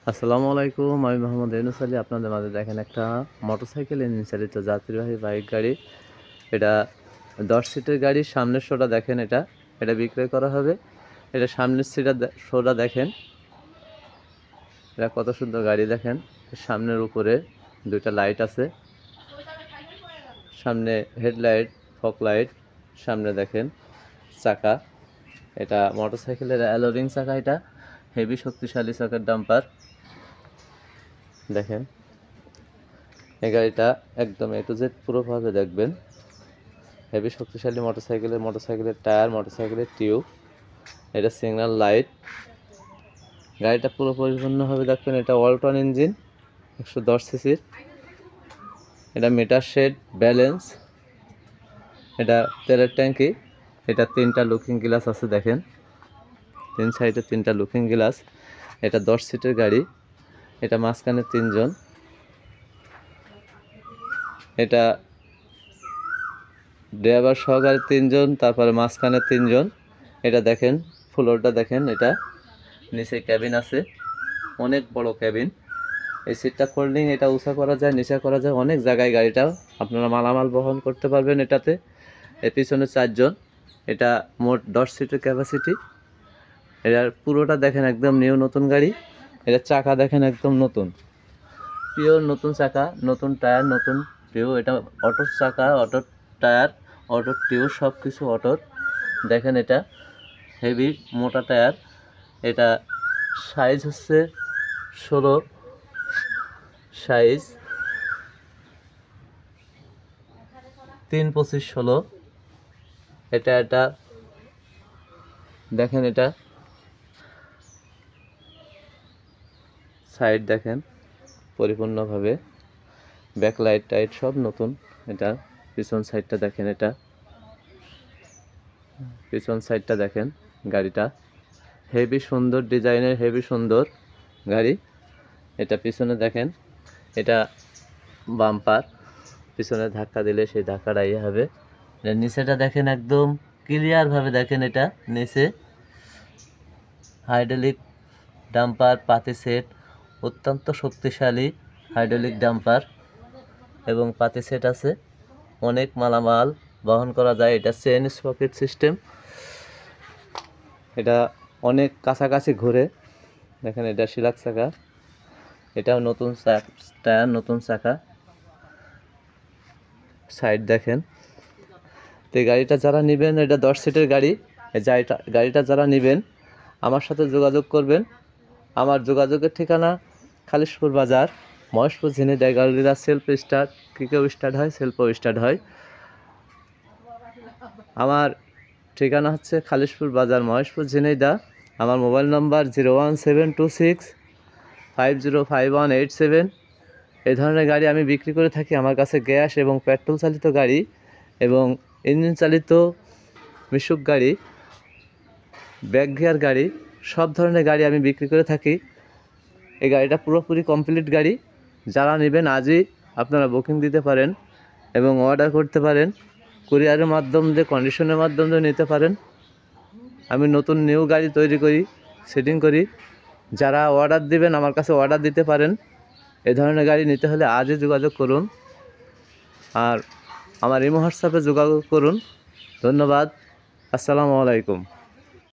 আসসালামু আলাইকুম, আমি মোহাম্মদ ইউনুস আলী। আপনাদের মাঝে দেখেন একটা মোটরসাইকেল ইঞ্জিন চালিত যাত্রীবাহী বাইক গাড়ি। এটা 10 সিটের গাড়ি। সামনের শোটা দেখেন, এটা বিক্রয় করা হবে। এটা সামনের শোটা দেখেন, এটা কত সুন্দর গাড়ি দেখেন। সামনের উপরে দুইটা লাইট আছে, সামনে হেডলাইট, ফগ লাইট। সামনে দেখেন চাকা, এটা মোটরসাইকেলের অ্যালোরিং চাকা। এটা হেভি শক্তিশালী চাকার ডাম্পার দেখেন। এই গাড়িটা একদম A to Z পুরোভাবে দেখবেন। হেভি শক্তিশালী মোটরসাইকেলের টায়ার, মোটরসাইকেলের টিউব, এটা সিগন্যাল লাইট। গাড়িটা পুরো পরিপূর্ণভাবে দেখবেন। এটা ওয়ালটন ইঞ্জিন, 110 সিসির। এটা মিটার শেড, ব্যালেন্স, এটা তেলের ট্যাঙ্কি। এটা 3টা লুকিং গ্লাস আছে দেখেন, 3 সাইডে 3টা লুকিং গ্লাস। এটা 10 সিটের গাড়ি। এটা মাঝখানে 3 জন, এটা ড্রাইভার সহকারে 3 জন, তারপরে মাঝখানে 3 জন। এটা দেখেন ফ্লোরটা দেখেন, এটা নিচে ক্যাবিন আছে, অনেক বড় ক্যাবিন। এই সিটটা ফোল্ডিং, এটা উঁচা করা যায়, নিচা করা যায়, অনেক জায়গায় গাড়িটা আপনারা মালামাল বহন করতে পারবেন এটাতে। এর পিছনে 4 জন। এটা মোট 10 সিটের ক্যাপাসিটি। এটার পুরোটা দেখেন একদম নিউ নতুন গাড়ি। এটার চাকা দেখেন একদম নতুন, পিওর নতুন চাকা, নতুন টায়ার, নতুন টিউব। এটা অটোর চাকা, অটোর টায়ার, অটোর টিউব, সব কিছু অটোর দেখেন। এটা হেভি মোটা টায়ার। এটা সাইজ হচ্ছে 16 সাইজ, 3-25-16। এটা দেখেন, এটা সাইড দেখেন পরিপূর্ণভাবে, ব্যাকলাইট টাইট সব নতুন। এটা পিছন সাইডটা দেখেন, এটা পিছন সাইডটা দেখেন। গাড়িটা হেভি সুন্দর ডিজাইনের, হেভি সুন্দর গাড়ি। এটা পিছনে দেখেন, এটা বাম্পার, পিছনে ধাক্কা দিলে সেই ধাক্কাটা ইয়ে হবে। এটা নিচেটা দেখেন একদম ক্লিয়ারভাবে দেখেন। এটা নিচে হাইড্রোলিক ডাম্পার, পাতি সেট, অত্যন্ত শক্তিশালী হাইড্রোলিক ডাম্পার এবং পাতি সেট আছে। অনেক মালামাল বহন করা যায়। এটা চেইন স্পকেট সিস্টেম। এটা অনেক কাছাকাছি ঘুরে দেখেন। এটা শিলাক চাকা, এটাও নতুন টায়ার, নতুন চাকা। সাইড দেখেন। তো এই গাড়িটা যারা নেবেন, এটা 10 সিটের গাড়ি। গাড়িটা যারা নেবেন আমার সাথে যোগাযোগ করবেন। আমার যোগাযোগের ঠিকানা খালিশপুর বাজার, মহেশপুর ঝিনাইদহ। গাড়িটা সেলফ স্টার্ট, কিকেও স্টার্ট হয়, সেলফও স্টার্ট হয়। আমার ঠিকানা হচ্ছে খালিশপুর বাজার, মহেশপুর ঝিনাইদহ। আমার মোবাইল নম্বর 01726505187। এই ধরনের গাড়ি আমি বিক্রি করে থাকি। আমার কাছে গ্যাস এবং পেট্রোল চালিত গাড়ি এবং ইঞ্জিন চালিত মিশুক গাড়ি, ব্যাক গিয়ার গাড়ি, সব ধরনের গাড়ি আমি বিক্রি করে থাকি। এই গাড়িটা পুরোপুরি কমপ্লিট গাড়ি। যারা নেবেন আজই আপনারা বুকিং দিতে পারেন এবং অর্ডার করতে পারেন। কুরিয়ারের মাধ্যমে, কন্ডিশনের মাধ্যমে নিতে পারেন। আমি নতুন নিউ গাড়ি তৈরি করি, সেটিং করি। যারা অর্ডার দিবেন আমার কাছে অর্ডার দিতে পারেন। এই ধরনের গাড়ি নিতে হলে আজই যোগাযোগ করুন, আর আমার ইমো হোয়াটসঅ্যাপে যোগাযোগ করুন। ধন্যবাদ। আসসালামু আলাইকুম।